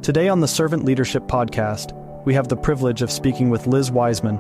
Today on the Servant Leadership Podcast, we have the privilege of speaking with Liz Wiseman,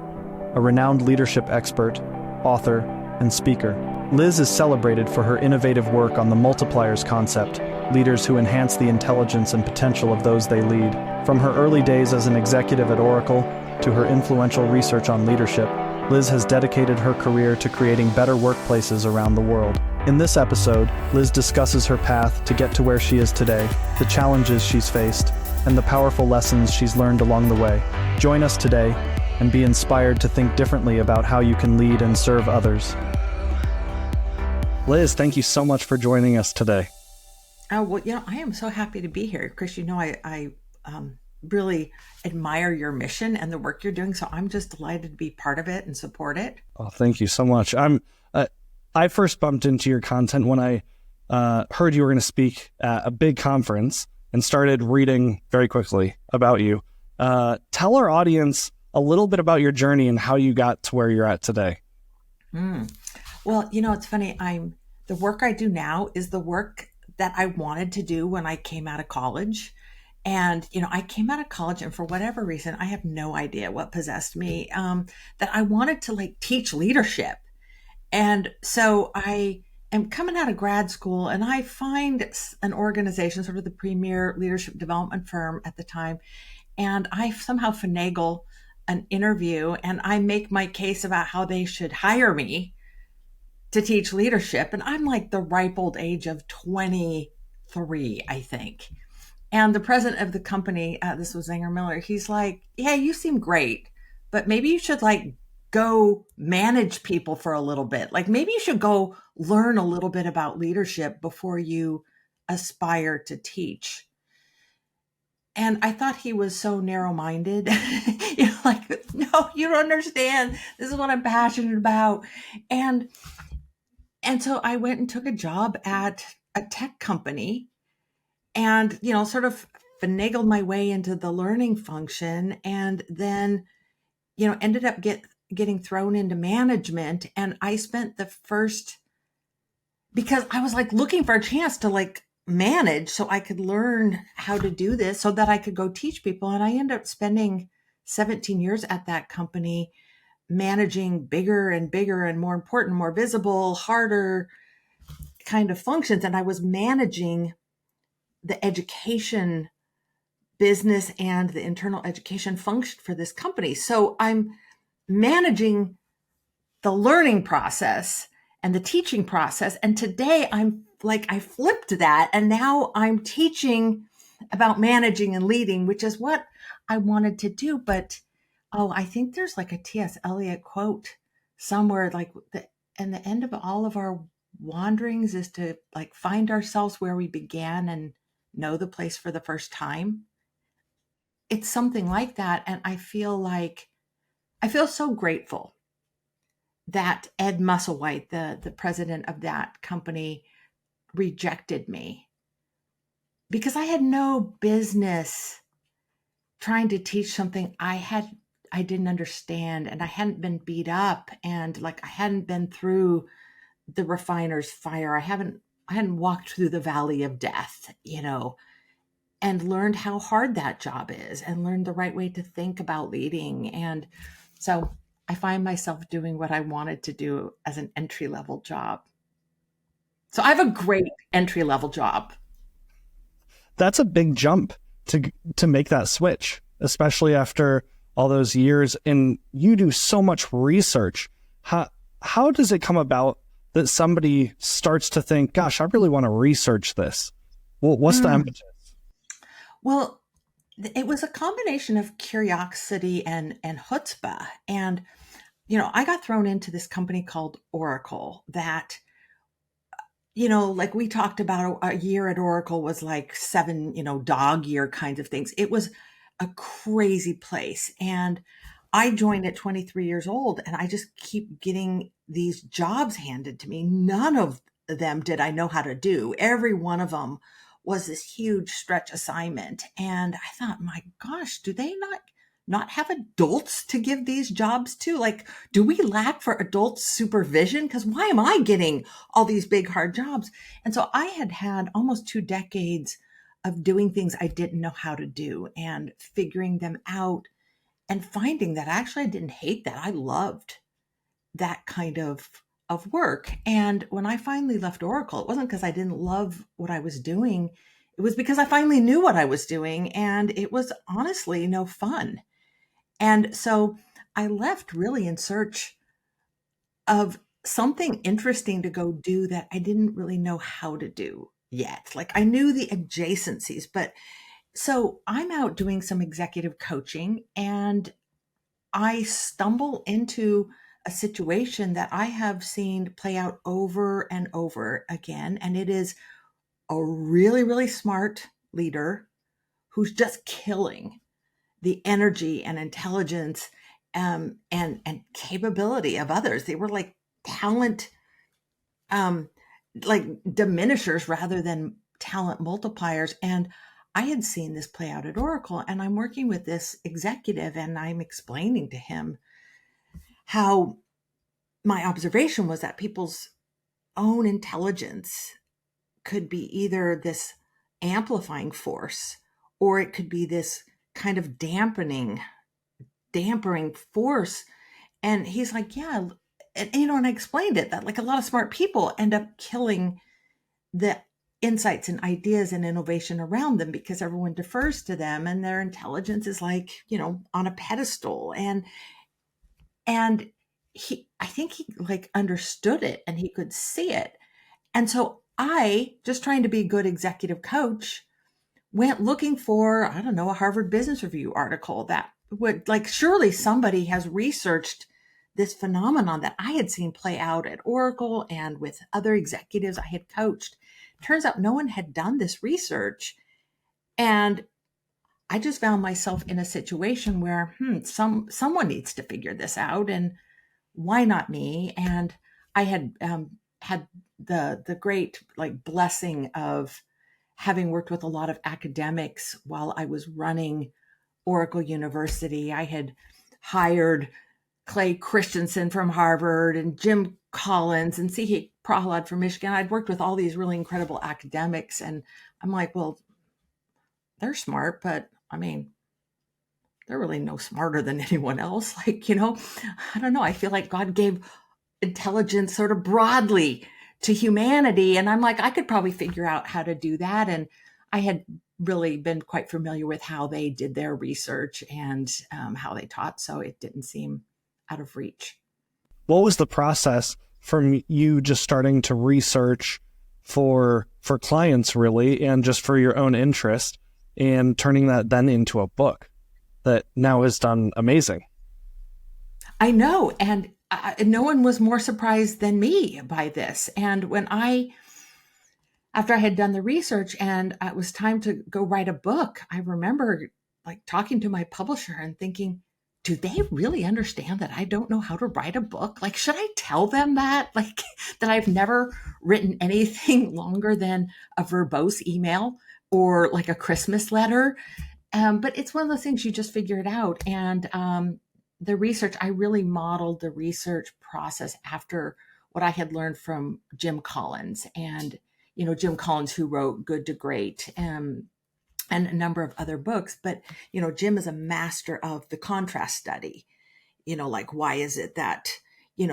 a renowned leadership expert, author, and speaker. Liz is celebrated for her innovative work on the Multipliers concept, leaders who enhance the intelligence and potential of those they lead. From her early days as an executive at Oracle to her influential research on leadership, Liz has dedicated her career to creating better workplaces around the world. In this episode, Liz discusses her path to get to where she is today, the challenges she's faced, and the powerful lessons she's learned along the way. Join us today and be inspired to think differently about how you can lead and serve others. Liz, thank you so much for joining us today. Oh, well, I am so happy to be here. Chris, I really admire your mission and the work you're doing. So I'm just delighted to be part of it and support it. Oh, thank you so much. I first bumped into your content when I heard you were going to speak at a big conference and started reading very quickly about you. Tell our audience a little bit about your journey and how you got to where you're at today. Well, it's funny. The work I do now is the work that I wanted to do when I came out of college. And, I came out of college and for whatever reason, I have no idea what possessed me, that I wanted to teach leadership. And so I am coming out of grad school and I find an organization, sort of the premier leadership development firm at the time. And I somehow finagle an interview and I make my case about how they should hire me to teach leadership. And I'm like the ripe old age of 23, I think. And the president of the company, this was Zanger Miller, he's like, yeah, you seem great, but maybe you should go manage people for a little bit. Maybe you should go learn a little bit about leadership before you aspire to teach. And I thought he was so narrow-minded. No, you don't understand. This is what I'm passionate about. And so I went and took a job at a tech company and, sort of finagled my way into the learning function and then, ended up getting thrown into management. And I spent because I was looking for a chance to manage so I could learn how to do this so that I could go teach people. And I ended up spending 17 years at that company managing bigger and bigger and more important, more visible, harder kind of functions. And I was managing the education business and the internal education function for this company. So I'm managing the learning process and the teaching process. And today I flipped that and now I'm teaching about managing and leading, which is what I wanted to do. But, I think there's a T.S. Eliot quote somewhere and the end of all of our wanderings is to find ourselves where we began and know the place for the first time. It's something like that. And I feel so grateful that Ed Musselwhite, the president of that company, rejected me because I had no business trying to teach something I didn't understand and I hadn't been beat up and I hadn't been through the refiner's fire. I hadn't walked through the valley of death, and learned how hard that job is and learned the right way to think about leading. And so I find myself doing what I wanted to do as an entry-level job. So I have a great entry-level job. That's a big jump to make that switch, especially after all those years. And you do so much research. How does it come about that somebody starts to think, gosh, I really want to research this? Well, what's the impetus? Well, it was a combination of curiosity and chutzpah. And, I got thrown into this company called Oracle that, we talked about a year at Oracle was 7, dog year kinds of things. It was a crazy place. And I joined at 23 years old and I just keep getting these jobs handed to me. None of them did I know how to do. Every one of them was this huge stretch assignment. And I thought, my gosh, do they not have adults to give these jobs to? Do we lack for adult supervision? Because why am I getting all these big, hard jobs? And so I had almost 2 decades of doing things I didn't know how to do and figuring them out and finding that actually I didn't hate that. I loved that kind of work. And when I finally left Oracle, it wasn't because I didn't love what I was doing. It was because I finally knew what I was doing, and it was honestly no fun. And so I left really in search of something interesting to go do that I didn't really know how to do yet. Like I knew the adjacencies, but so I'm out doing some executive coaching and I stumble into a situation that I have seen play out over and over again. And it is a really, really smart leader who's just killing the energy and intelligence and capability of others. They were like talent, like diminishers rather than talent multipliers. And I had seen this play out at Oracle, and I'm working with this executive and I'm explaining to him how my observation was that people's own intelligence could be either this amplifying force or it could be this kind of dampering force. And he's like, yeah, and I explained it that like a lot of smart people end up killing the insights and ideas and innovation around them because everyone defers to them and their intelligence is like, on a pedestal. And I think he like understood it and he could see it. And so I, just trying to be a good executive coach, went looking for, I don't know, a Harvard Business Review article that would like, surely somebody has researched this phenomenon that I had seen play out at Oracle and with other executives I had coached. Turns out no one had done this research. And I just found myself in a situation where someone needs to figure this out, and why not me? And I had had the great like blessing of having worked with a lot of academics while I was running Oracle University. I had hired Clay Christensen from Harvard and Jim Collins and C.H. Prahalad from Michigan. I'd worked with all these really incredible academics, and I'm like, well, they're smart, but I mean, they're really no smarter than anyone else. Like, I don't know. I feel like God gave intelligence sort of broadly to humanity. And I'm like, I could probably figure out how to do that. And I had really been quite familiar with how they did their research and how they taught. So it didn't seem out of reach. What was the process from you just starting to research for clients really, and just for your own interest, and turning that then into a book that now is done amazing? I know. And no one was more surprised than me by this. And after I had done the research and it was time to go write a book, I remember like talking to my publisher and thinking, do they really understand that I don't know how to write a book? Like, should I tell them that? Like, that I've never written anything longer than a verbose email or like a Christmas letter? But it's one of those things you just figure it out. And the research, I really modeled the research process after what I had learned from Jim Collins. And, Jim Collins, who wrote Good to Great, and a number of other books. But, Jim is a master of the contrast study. Like, why is it that,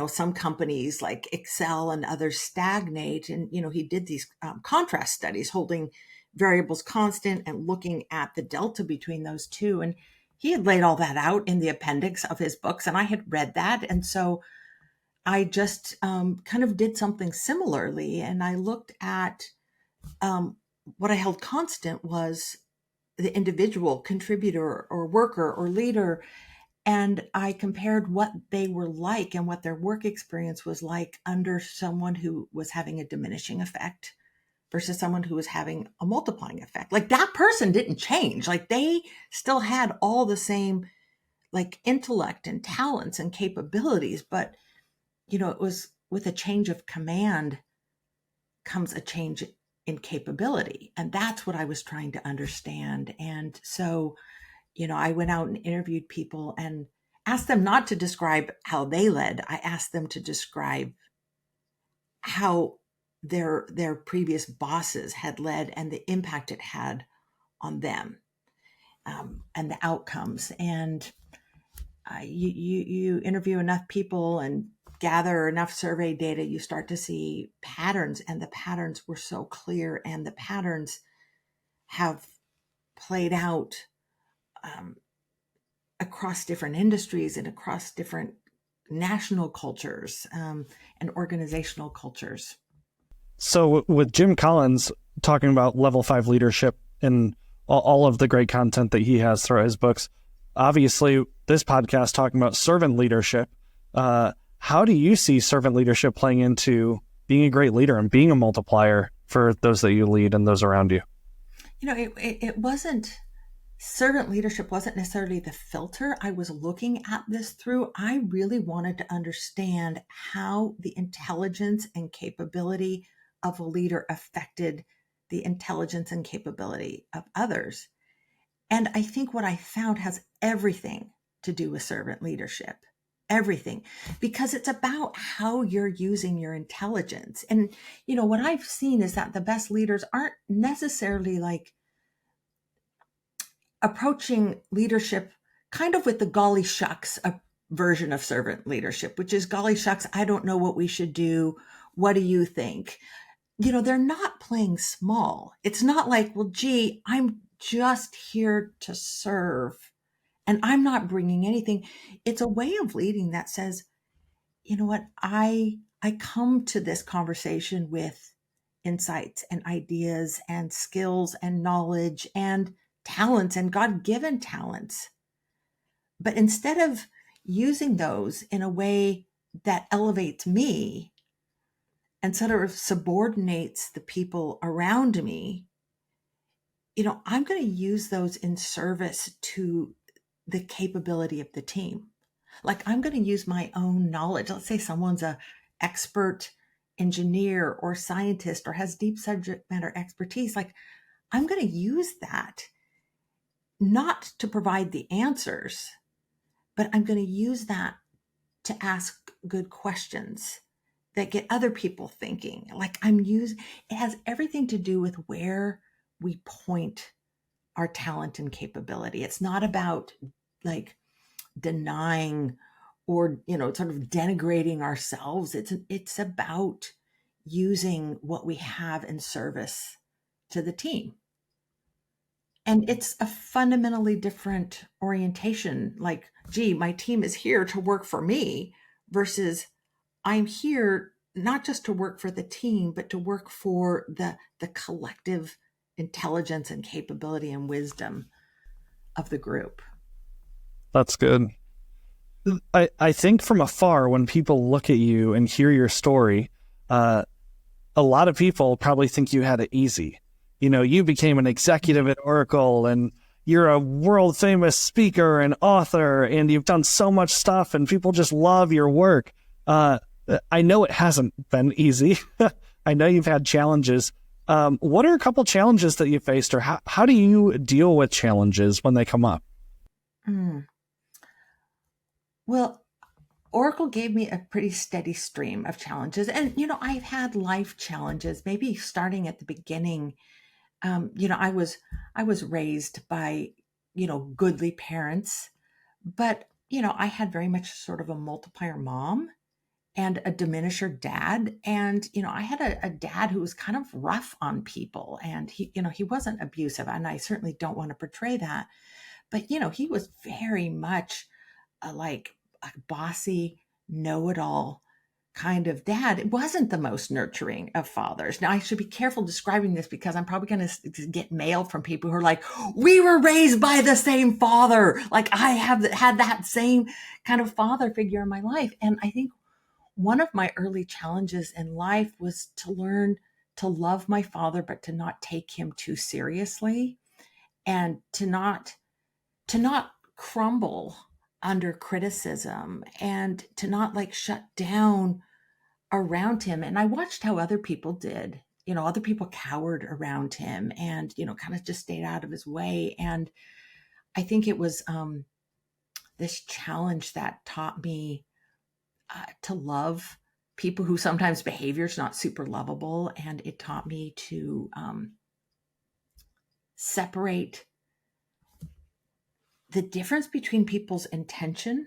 some companies like excel and others stagnate? And, he did these contrast studies, holding variables constant and looking at the delta between those two. And he had laid all that out in the appendix of his books, and I had read that. And so I just kind of did something similarly. And I looked at what I held constant was the individual contributor or worker or leader. And I compared what they were like and what their work experience was like under someone who was having a diminishing effect versus someone who was having a multiplying effect. Like, that person didn't change. Like, they still had all the same like intellect and talents and capabilities, but it was with a change of command comes a change in capability. And that's what I was trying to understand. And so, I went out and interviewed people and asked them not to describe how they led. I asked them to describe how their previous bosses had led and the impact it had on them, and the outcomes. And you interview enough people and gather enough survey data, you start to see patterns, and the patterns were so clear, and the patterns have played out across different industries and across different national cultures, and organizational cultures. So with Jim Collins talking about level 5 leadership and all of the great content that he has throughout his books, obviously this podcast talking about servant leadership, how do you see servant leadership playing into being a great leader and being a multiplier for those that you lead and those around you? It wasn't, servant leadership wasn't necessarily the filter I was looking at this through. I really wanted to understand how the intelligence and capability of a leader affected the intelligence and capability of others. And I think what I found has everything to do with servant leadership. Everything, because it's about how you're using your intelligence. And, what I've seen is that the best leaders aren't necessarily like approaching leadership kind of with the golly shucks version of servant leadership, which is golly shucks, I don't know what we should do. What do you think? They're not playing small. It's not like, well, gee, I'm just here to serve and I'm not bringing anything. It's a way of leading that says, you know what, I come to this conversation with insights and ideas and skills and knowledge and talents and God-given talents. But instead of using those in a way that elevates me and sort of subordinates the people around me, I'm going to use those in service to the capability of the team. Like I'm going to use my own knowledge. Let's say someone's an expert engineer or scientist or has deep subject matter expertise. Like I'm going to use that not to provide the answers, but I'm going to use that to ask good questions that get other people thinking. Like it has everything to do with where we point our talent and capability. It's not about like denying or, sort of denigrating ourselves. It's about using what we have in service to the team. And it's a fundamentally different orientation. Like, gee, my team is here to work for me versus I'm here not just to work for the team, but to work for the collective intelligence and capability and wisdom of the group. That's good. I think from afar, when people look at you and hear your story, a lot of people probably think you had it easy. You became an executive at Oracle and you're a world famous speaker and author and you've done so much stuff and people just love your work. I know it hasn't been easy. I know you've had challenges. What are a couple challenges that you faced, or how do you deal with challenges when they come up? Well, Oracle gave me a pretty steady stream of challenges. And, I've had life challenges, maybe starting at the beginning. I was raised by, goodly parents, but, I had very much sort of a multiplier mom and a diminisher dad. And, I had a dad who was kind of rough on people, and he wasn't abusive, and I certainly don't want to portray that, but, he was very much like a bossy, know-it-all kind of dad. It wasn't the most nurturing of fathers. Now, I should be careful describing this because I'm probably going to get mail from people who are like, we were raised by the same father. Like I have had that same kind of father figure in my life. And I think one of my early challenges in life was to learn to love my father, but to not take him too seriously and to not crumble under criticism and to not like shut down around him. And I watched how other people did. Other people cowered around him and, kind of just stayed out of his way. And I think it was this challenge that taught me to love people who sometimes behavior is not super lovable. And it taught me to separate the difference between people's intention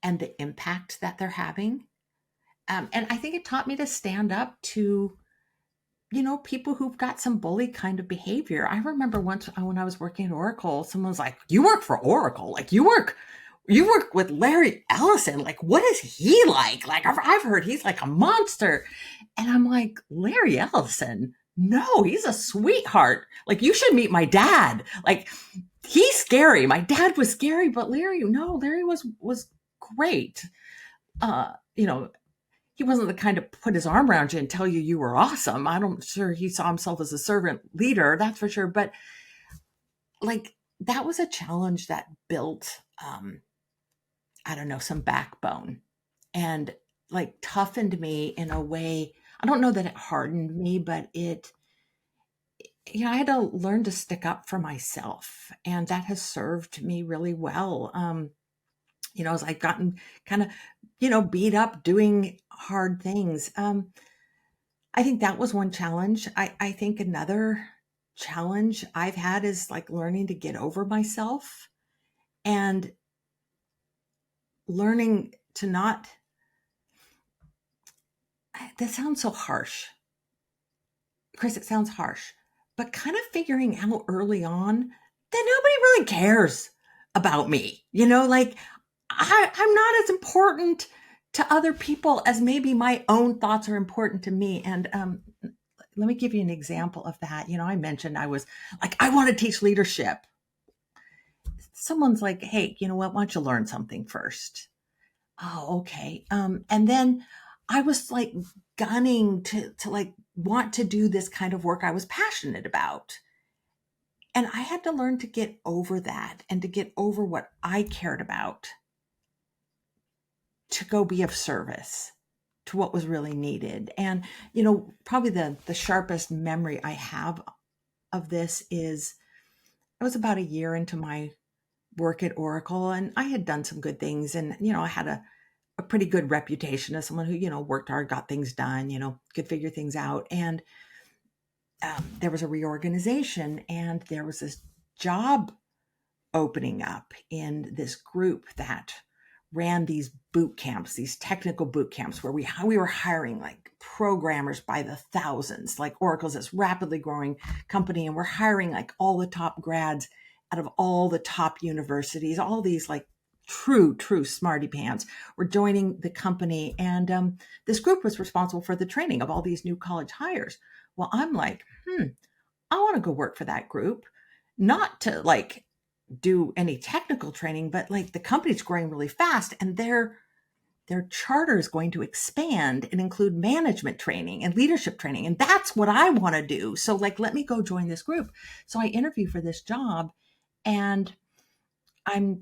and the impact that they're having. And I think it taught me to stand up to, people who've got some bully kind of behavior. I remember once when I was working at Oracle, someone was like, "You work for Oracle? Like you work with Larry Ellison? Like what is he like? Like I've heard he's like a monster." And I'm like, "Larry Ellison? No, he's a sweetheart. Like you should meet my dad. Like he's scary. My dad was scary, but Larry was great. You know, he wasn't the kind to put his arm around you and tell you were awesome. I'm sure he saw himself as a servant leader, that's for sure. But like that was a challenge that built, some backbone and like toughened me in a way. I don't know that it hardened me, but I had to learn to stick up for myself, and that has served me really well. As I've gotten kind of, beat up doing hard things. I think that was one challenge. I think another challenge I've had is like learning to get over myself and learning to not, that sounds so harsh. Chris, it sounds harsh, but kind of figuring out early on that nobody really cares about me. Like I'm not as important to other people as maybe my own thoughts are important to me. And let me give you an example of that. I mentioned I was like, I want to teach leadership. Someone's like, "Hey, you know what? Why don't you learn something first?" Oh, okay. And then I was like gunning to like want to do this kind of work I was passionate about. And I had to learn to get over that and to get over what I cared about to go be of service to what was really needed. And, probably the sharpest memory I have of this is I was about a year into my work at Oracle, and I had done some good things. And, I had a pretty good reputation as someone who, worked hard, got things done, could figure things out. And there was a reorganization, and there was this job opening up in this group that ran these boot camps, these technical boot camps where we were hiring like programmers by the thousands. Like Oracle's this rapidly growing company, and we're hiring like all the top grads out of all the top universities, all these like true smarty pants were joining the company. And this group was responsible for the training of all these new college hires. Well, I'm like, I want to go work for that group, not to like do any technical training, but like the company's growing really fast, and their charter is going to expand and include management training and leadership training. And that's what I want to do. So like, let me go join this group. So I interviewed for this job, and I've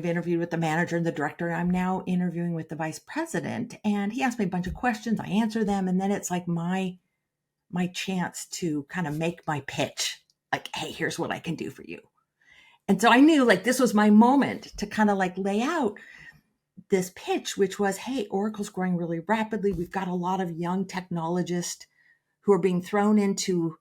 interviewed with the manager and the director. I'm now interviewing with the vice president, and he asked me a bunch of questions. I answer them. And then it's like my chance to kind of make my pitch. Like, "Hey, here's what I can do for you." And so I knew like this was my moment to kind of like lay out this pitch, which was, "Hey, Oracle's growing really rapidly. We've got a lot of young technologists who are being thrown into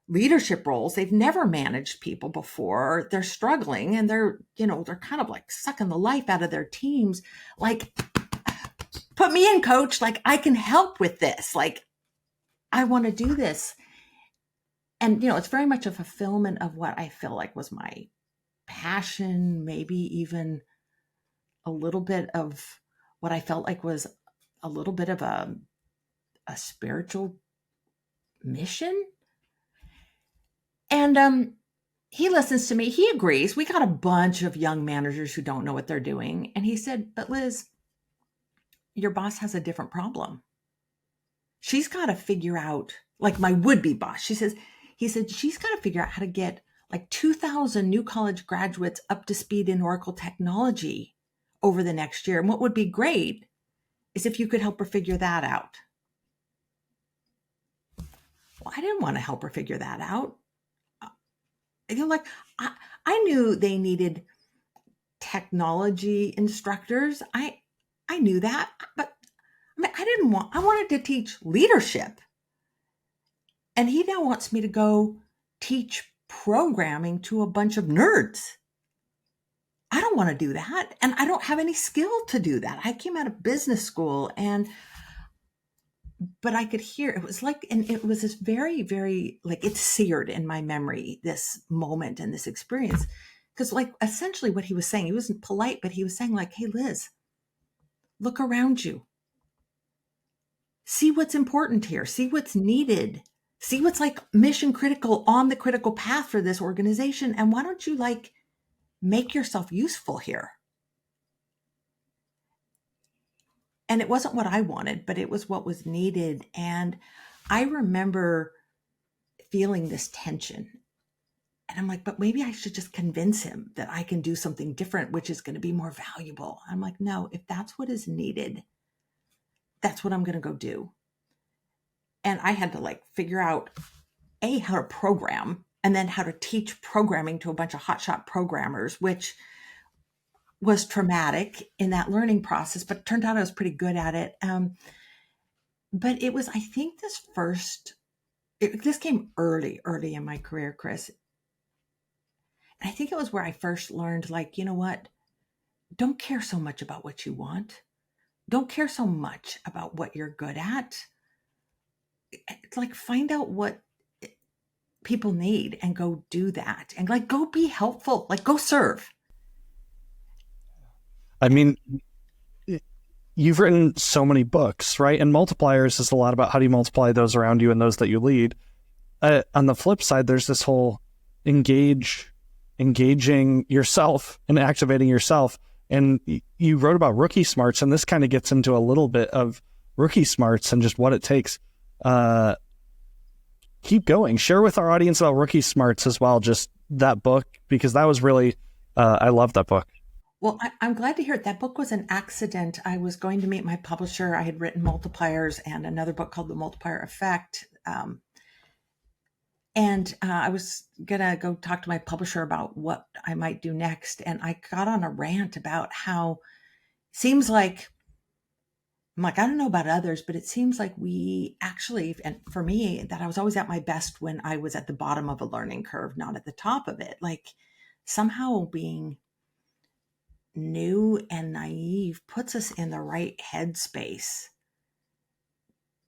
leadership roles. They've never managed people before. They're struggling, and they're kind of like sucking the life out of their teams. Like, put me in, coach. Like, I can help with this. Like, I want to do this." And, it's very much a fulfillment of what I feel like was my passion, maybe even a little bit of what I felt like was a little bit of a spiritual mission. And he listens to me. He agrees. We got a bunch of young managers who don't know what they're doing. And he said, "But Liz, your boss has a different problem. She's got to figure out," like my would-be boss, he said, "she's got to figure out how to get like 2,000 new college graduates up to speed in Oracle technology over the next year. And what would be great is if you could help her figure that out." Well, I didn't want to help her figure that out. Like I knew they needed technology instructors. I knew that, but I wanted to teach leadership. And he now wants me to go teach programming to a bunch of nerds. I don't want to do that. And I don't have any skill to do that. I came out of business school but I could hear, it was like, and it was this very, very, like, it's seared in my memory, this moment and this experience. Because like, essentially what he was saying, he wasn't polite, but he was saying like, hey, Liz, look around you. See what's important here. See what's needed. See what's like mission critical on the critical path for this organization. And why don't you like make yourself useful here? And it wasn't what I wanted, but it was what was needed. And I remember feeling this tension. And I'm like, but maybe I should just convince him that I can do something different, which is going to be more valuable. I'm like, no, if that's what is needed, that's what I'm going to go do. And I had to like figure out how to program and then how to teach programming to a bunch of hotshot programmers, which was traumatic in that learning process, but it turned out I was pretty good at it. But it was, I think this came early in my career, Chris. And I think it was where I first learned, like, you know what? Don't care so much about what you want. Don't care so much about what you're good at. It's like, find out what people need and go do that. And like, go be helpful, like go serve. I mean, you've written so many books, right? And Multipliers is a lot about how do you multiply those around you and those that you lead. On the flip side, there's this whole engaging yourself and activating yourself. And you wrote about rookie smarts, and this kind of gets into a little bit of rookie smarts and just what it takes. Keep going. Share with our audience about rookie smarts as well, just that book, because that was really, I love that book. Well, I'm glad to hear it. That book was an accident. I was going to meet my publisher. I had written Multipliers and another book called The Multiplier Effect. And I was going to go talk to my publisher about what I might do next. And I got on a rant about how seems like, I'm like, I don't know about others, but it seems like we actually, and for me, that I was always at my best when I was at the bottom of a learning curve, not at the top of it. Like somehow being new and naive puts us in the right headspace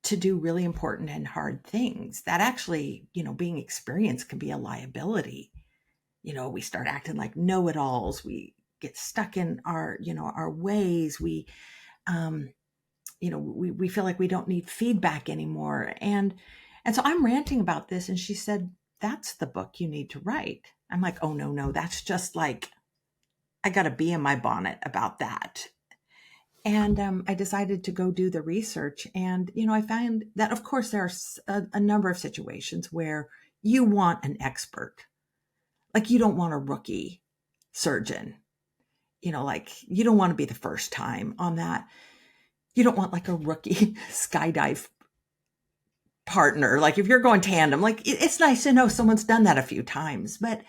to do really important and hard things that actually, being experienced can be a liability. We start acting like know-it-alls. We get stuck in our ways. We feel like we don't need feedback anymore. And so I'm ranting about this. And she said, that's the book you need to write. I'm like, oh, no, that's just like, I got to be in my bonnet about that. And I decided to go do the research. And, I found that, of course, there's a number of situations where you want an expert. Like you don't want a rookie surgeon. Like you don't want to be the first time on that. You don't want like a rookie skydive partner. Like if you're going tandem, like it's nice to know someone's done that a few times. But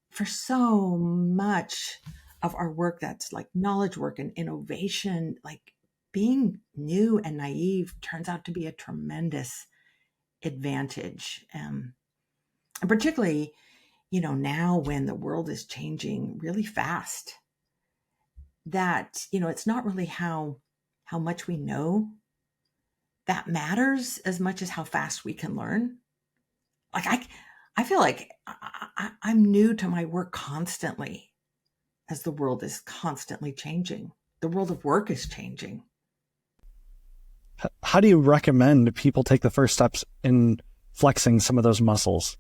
for so much of our work that's like knowledge work and innovation, like being new and naive turns out to be a tremendous advantage. And particularly, now when the world is changing really fast, that, it's not really how much we know that matters as much as how fast we can learn. Like I feel like I'm new to my work constantly as the world is constantly changing. The world of work is changing. How do you recommend people take the first steps in flexing some of those muscles?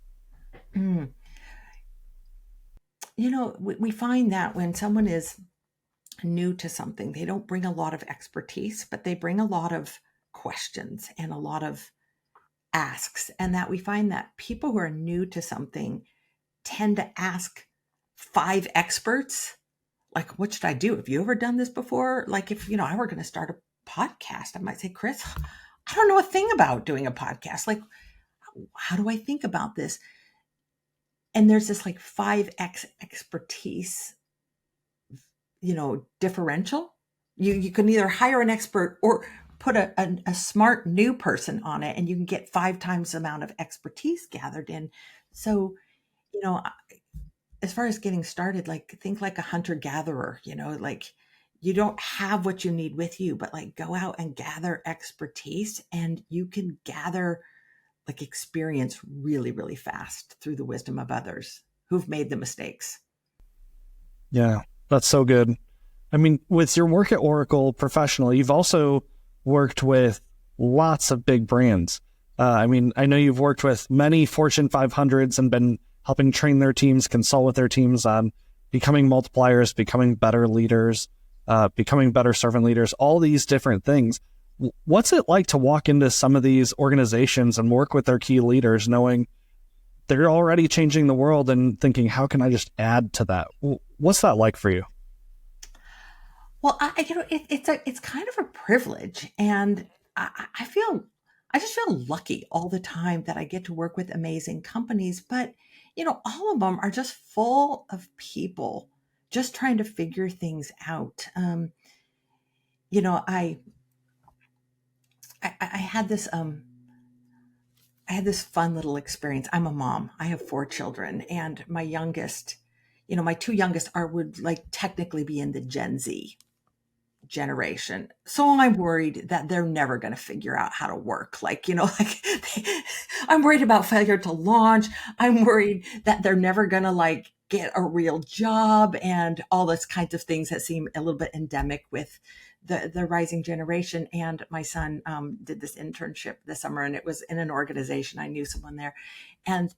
We find that when someone is new to something, they don't bring a lot of expertise, but they bring a lot of questions and a lot of asks. And that we find that people who are new to something tend to ask 5 experts, like, what should I do? Have you ever done this before? Like if, I were going to start a podcast, I might say, Chris, I don't know a thing about doing a podcast. Like, how do I think about this? And there's this like 5x expertise, differential. You can either hire an expert or put a smart new person on it, and you can get 5 times the amount of expertise gathered in. So you know, as far as getting started, like think like a hunter gatherer, like you don't have what you need with you, but like go out and gather expertise, and you can gather like experience really, really fast through the wisdom of others who've made the mistakes. Yeah, that's so good. I mean, with your work at Oracle professionally, you've also worked with lots of big brands. I mean, I know you've worked with many Fortune 500s and been helping train their teams, consult with their teams on becoming multipliers, becoming better leaders, becoming better servant leaders, all these different things. What's it like to walk into some of these organizations and work with their key leaders, knowing they're already changing the world and thinking, how can I just add to that? What's that like for you? Well, it's kind of a privilege, and I just feel lucky all the time that I get to work with amazing companies. But all of them are just full of people just trying to figure things out. You know, I had this fun little experience. I'm a mom. I have 4 children, and my youngest, my 2 youngest would like technically be in the Gen Z generation. So I'm worried that they're never going to figure out how to work. I'm worried about failure to launch. I'm worried that they're never going to like get a real job and all those kinds of things that seem a little bit endemic with the rising generation. And my son did this internship this summer, and it was in an organization. I knew someone there, and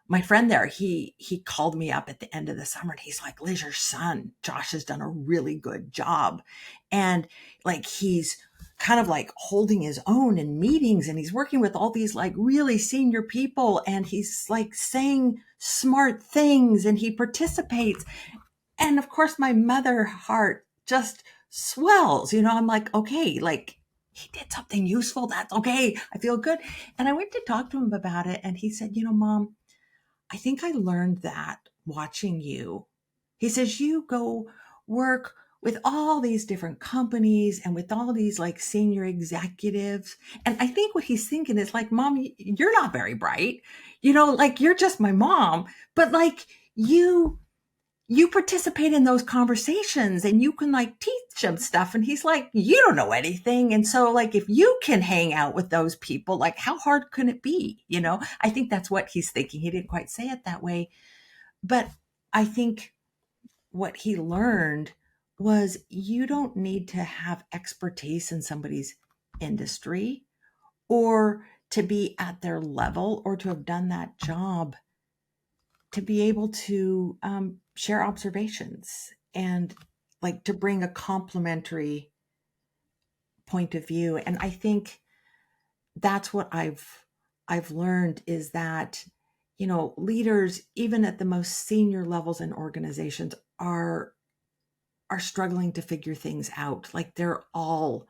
my friend there, he called me up at the end of the summer, and he's like, Liz, your son, Josh, has done a really good job. And like, he's kind of like holding his own in meetings, and he's working with all these like really senior people, and he's like saying smart things, and he participates. And of course, my mother heart just swells, I'm like, okay, like he did something useful. That's okay. I feel good. And I went to talk to him about it, and he said, Mom, I think I learned that watching you. He says, you go work with all these different companies and with all these like senior executives. And I think what he's thinking is like, Mom, you're not very bright, like you're just my mom, but like you participate in those conversations and you can like teach them stuff. And he's like, you don't know anything. And so like, if you can hang out with those people, like how hard can it be? I think that's what he's thinking. He didn't quite say it that way, but I think what he learned was you don't need to have expertise in somebody's industry or to be at their level or to have done that job to be able to share observations and like to bring a complementary point of view. And I think that's what I've learned is that leaders even at the most senior levels in organizations are struggling to figure things out. Like they're all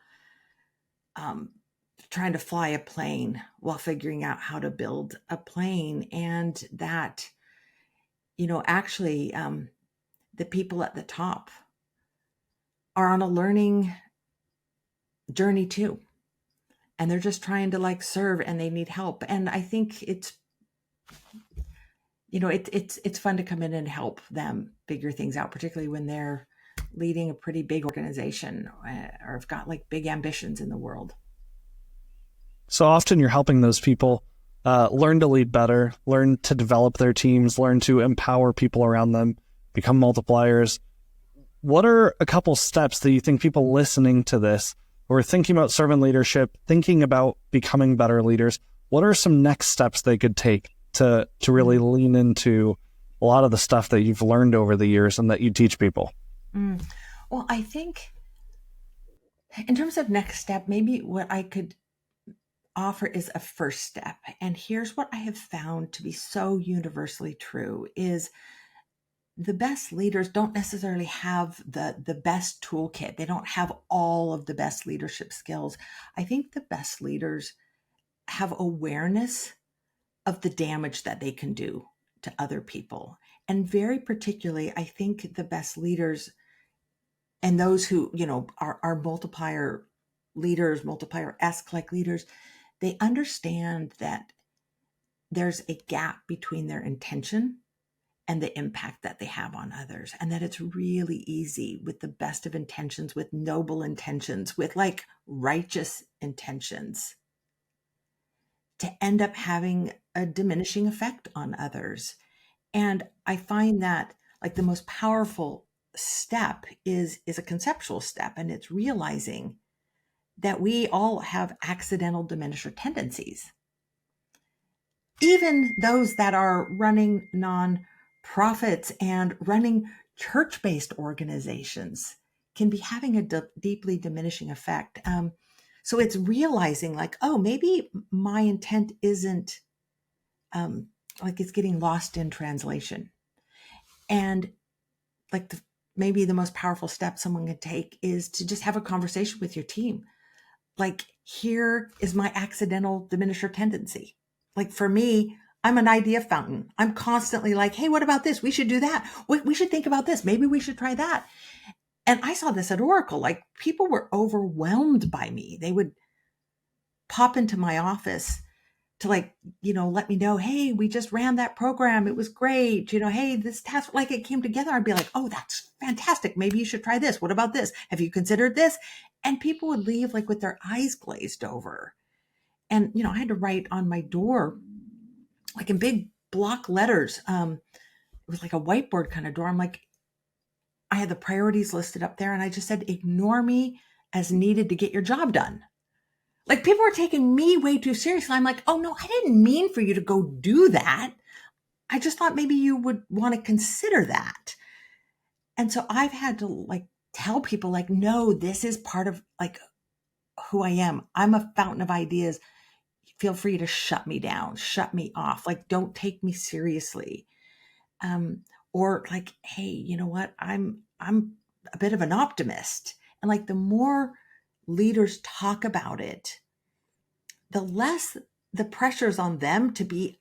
trying to fly a plane while figuring out how to build a plane, and that actually the people at the top are on a learning journey too, and they're just trying to like serve, and they need help. And I think it's it's fun to come in and help them figure things out, particularly when they're leading a pretty big organization or have got like big ambitions in the world. So often you're helping those people learn to lead better, learn to develop their teams, learn to empower people around them, become multipliers. What are a couple steps that you think people listening to this who are thinking about servant leadership, thinking about becoming better leaders, what are some next steps they could take to really lean into a lot of the stuff that you've learned over the years and that you teach people? Well, I think in terms of next step, maybe what I could offer is a first step. And here's what I have found to be so universally true is the best leaders don't necessarily have the best toolkit. They don't have all of the best leadership skills. I think the best leaders have awareness of the damage that they can do to other people. And very particularly, I think the best leaders and those who, are multiplier leaders, multiplier-esque like leaders, they understand that there's a gap between their intention and the impact that they have on others. And that it's really easy with the best of intentions, with noble intentions, with like righteous intentions, to end up having a diminishing effect on others. And I find that like the most powerful step is a conceptual step, and it's realizing that we all have accidental diminisher tendencies. Even those that are running nonprofits and running church-based organizations can be having a deeply diminishing effect. So it's realizing like, oh, maybe my intent isn't like it's getting lost in translation. And like maybe the most powerful step someone can take is to just have a conversation with your team. Like, here is my accidental diminisher tendency. Like for me, I'm an idea fountain. I'm constantly like, hey, what about this? We should do that. We should think about this. Maybe we should try that. And I saw this at Oracle. Like, people were overwhelmed by me. They would pop into my office to like, let me know, hey, we just ran that program. It was great. Hey, this task, like it came together. I'd be like, oh, that's fantastic. Maybe you should try this. What about this? Have you considered this? And people would leave like with their eyes glazed over. And, I had to write on my door, like in big block letters. It was like a whiteboard kind of door. I'm like, I had the priorities listed up there, and I just said, ignore me as needed to get your job done. Like, people were taking me way too seriously. I'm like, oh no, I didn't mean for you to go do that. I just thought maybe you would want to consider that. And so I've had to like tell people like, no, this is part of like who I am. I'm a fountain of ideas. Feel free to shut me down, shut me off. Like, don't take me seriously. Or like, hey, you know what? I'm a bit of an optimist. And like, the more leaders talk about it, the less the pressure's on them to be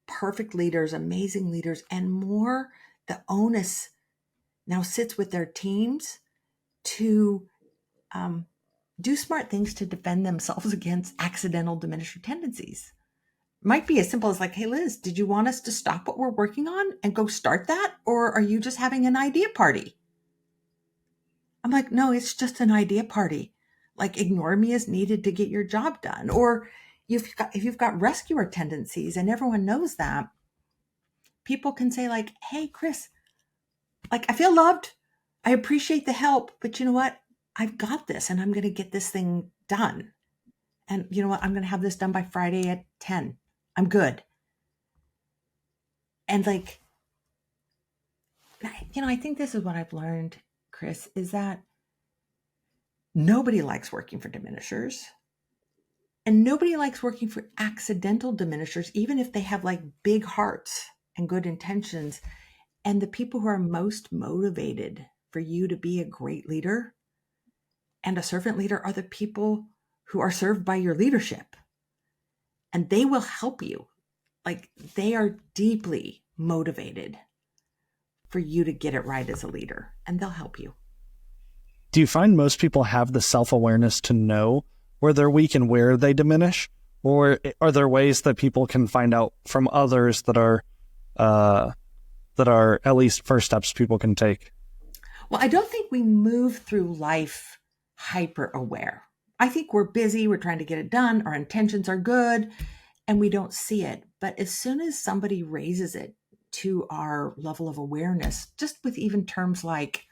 perfect leaders, amazing leaders, and more the onus now sits with their teams to do smart things to defend themselves against accidental diminisher tendencies. Might be as simple as like, hey, Liz, did you want us to stop what we're working on and go start that? Or are you just having an idea party? I'm like, no, it's just an idea party. Like, ignore me as needed to get your job done. Or if you've got rescuer tendencies, and everyone knows that, people can say like, hey, Chris, like, I feel loved. I appreciate the help, but you know what? I've got this, and I'm going to get this thing done. And you know what? I'm going to have this done by Friday at 10. I'm good. And like, I think this is what I've learned, Chris, is that nobody likes working for diminishers. And nobody likes working for accidental diminishers, even if they have like big hearts and good intentions. And the people who are most motivated for you to be a great leader and a servant leader are the people who are served by your leadership. And they will help you. Like, they are deeply motivated for you to get it right as a leader, and they'll help you. Do you find most people have the self-awareness to know where they're weak and where they diminish? Or are there ways that people can find out from others that are at least first steps people can take? Well, I don't think we move through life hyper aware. I think we're busy, we're trying to get it done, our intentions are good, and we don't see it. But as soon as somebody raises it to our level of awareness, just with even terms like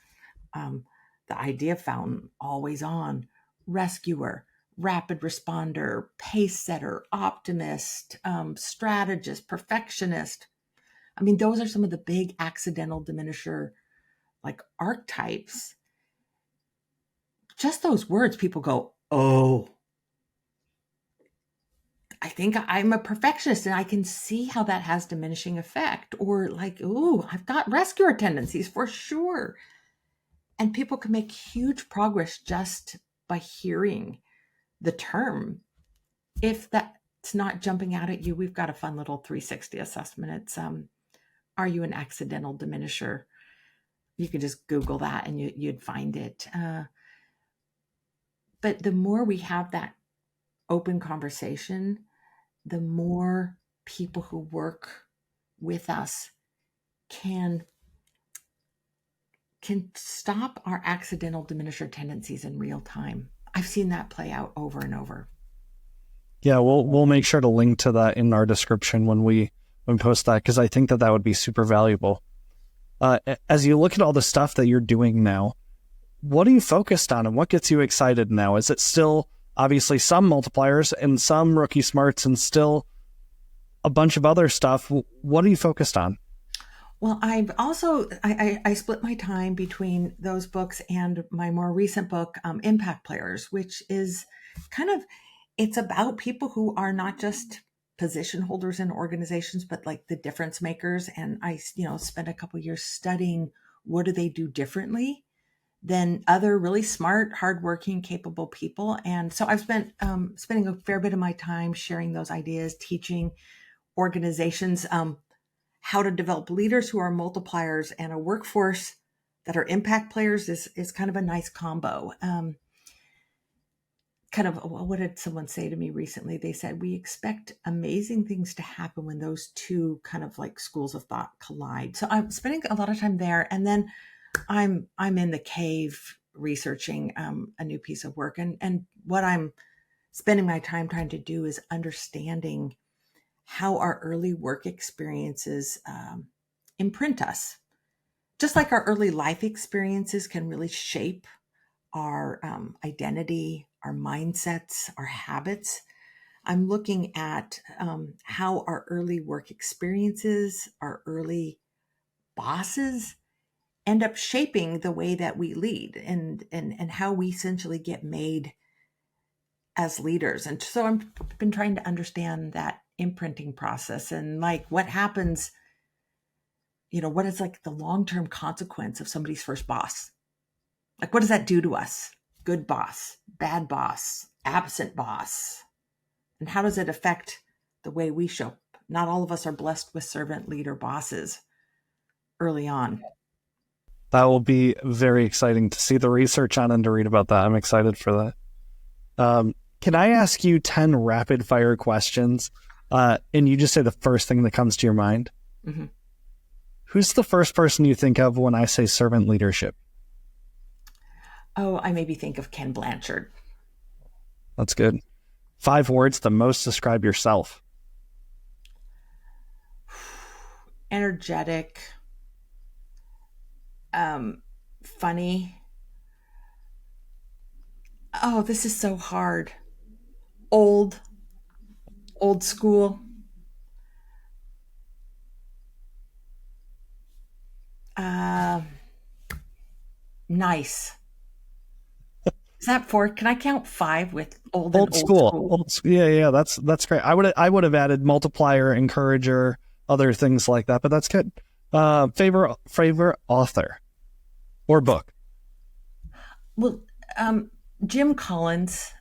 the idea fountain, always on, rescuer, rapid responder, pace setter, optimist, strategist, perfectionist. I mean, those are some of the big accidental diminisher like archetypes. Just those words, people go, oh, I think I'm a perfectionist and I can see how that has diminishing effect. Or like, oh, I've got rescuer tendencies for sure. And people can make huge progress just by hearing the term. If that's not jumping out at you, we've got a fun little 360 assessment. It's, are you an accidental diminisher? You could just Google that and you'd find it. But the more we have that open conversation, the more people who work with us can stop our accidental diminisher tendencies in real time. I've seen that play out over and over. Yeah, we'll make sure to link to that in our description when we post that, because I think that would be super valuable. As you look at all the stuff that you're doing now, what are you focused on and what gets you excited now? Is it still obviously some multipliers and some rookie smarts and still a bunch of other stuff? What are you focused on? Well, I've also, I split my time between those books and my more recent book, Impact Players, which is kind of, it's about people who are not just position holders in organizations, but like the difference makers. And I, spent a couple years studying what do they do differently than other really smart, hardworking, capable people. And so I've spent spending a fair bit of my time sharing those ideas, teaching organizations how to develop leaders who are multipliers, and a workforce that are impact players is kind of a nice combo. What did someone say to me recently? They said, we expect amazing things to happen when those two kind of like schools of thought collide. So I'm spending a lot of time there. And then I'm in the cave researching a new piece of work. And what I'm spending my time trying to do is understanding how our early work experiences imprint us. Just like our early life experiences can really shape our identity, our mindsets, our habits. I'm looking at how our early work experiences, our early bosses end up shaping the way that we lead and how we essentially get made as leaders. And so I've been trying to understand that imprinting process and like what happens, what is like the long-term consequence of somebody's first boss? Like, what does that do to us? Good boss, bad boss, absent boss. And how does it affect the way we show up? Not all of us are blessed with servant leader bosses early on. That will be very exciting to see the research on and to read about that. I'm excited for that. Can I ask you 10 rapid fire questions? And you just say the first thing that comes to your mind? Mm-hmm. Who's the first person you think of when I say servant leadership? Oh, I maybe think of Ken Blanchard. That's good. 5 words that most describe yourself. Energetic, funny. Oh, this is so hard. Old school. Nice. Is that 4? Can I count 5 with old school? Yeah, that's great. I would have added multiplier, encourager, other things like that, but that's good. Favorite author or book? Well, Jim Collins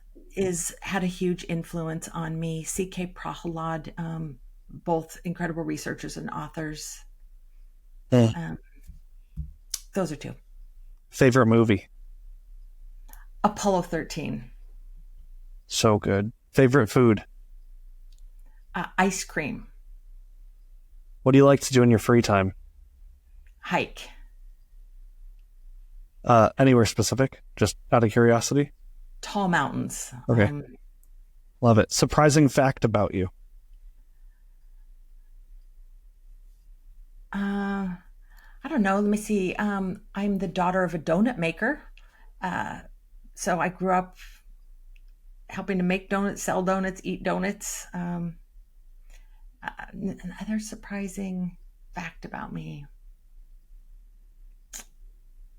had a huge influence on me. C.K. Prahalad, both incredible researchers and authors. Those are 2. Favorite movie? Apollo 13. So good. Favorite food? Ice cream. What do you like to do in your free time? Hike. Anywhere specific? Just out of curiosity? Tall mountains. Okay. Love it. Surprising fact about you? I don't know. Let me see. I'm the daughter of a donut maker. So I grew up helping to make donuts, sell donuts, eat donuts. Another surprising fact about me,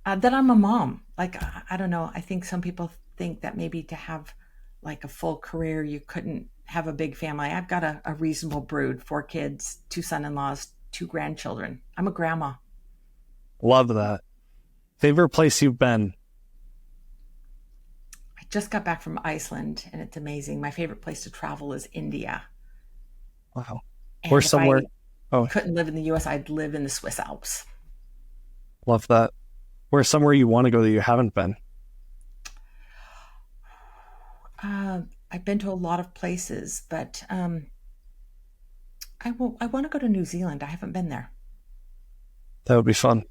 that I'm a mom. Like, I don't know. I think some people think that maybe to have like a full career, you couldn't have a big family. I've got a reasonable brood, 4 kids, 2 son-in-laws, 2 grandchildren. I'm a grandma. Love that. Favorite place you've been? I just got back from Iceland and it's amazing. My favorite place to travel is India. Wow. And Or somewhere. I couldn't live in the US, I'd live in the Swiss Alps. Love that. Where's somewhere you want to go that you haven't been? I've been to a lot of places, but I I want to go to New Zealand. I haven't been there. That would be fun.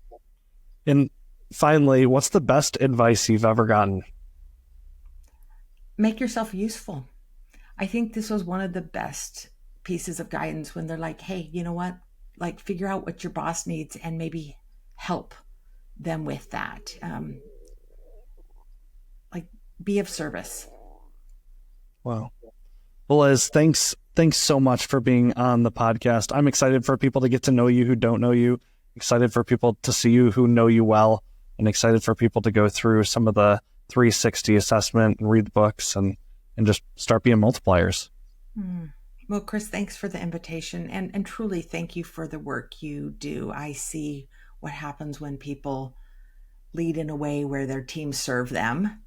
And finally, what's the best advice you've ever gotten? Make yourself useful. I think this was one of the best pieces of guidance when they're like, hey, you know what? Like, figure out what your boss needs and maybe help them with that. Like, be of service. Wow. Well, Liz, thanks so much for being on the podcast. I'm excited for people to get to know you who don't know you, excited for people to see you who know you well, and excited for people to go through some of the 360 assessment and read the books and just start being multipliers. Well, Chris, thanks for the invitation. And truly, thank you for the work you do. I see what happens when people lead in a way where their teams serve them,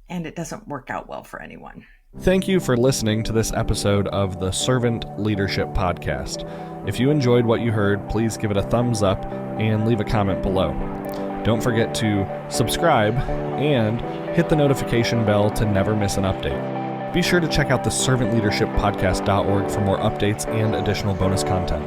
and it doesn't work out well for anyone. Thank you for listening to this episode of the Servant Leadership Podcast. If you enjoyed what you heard, please give it a thumbs up and leave a comment below. Don't forget to subscribe and hit the notification bell to never miss an update. Be sure to check out the servantleadershippodcast.org for more updates and additional bonus content.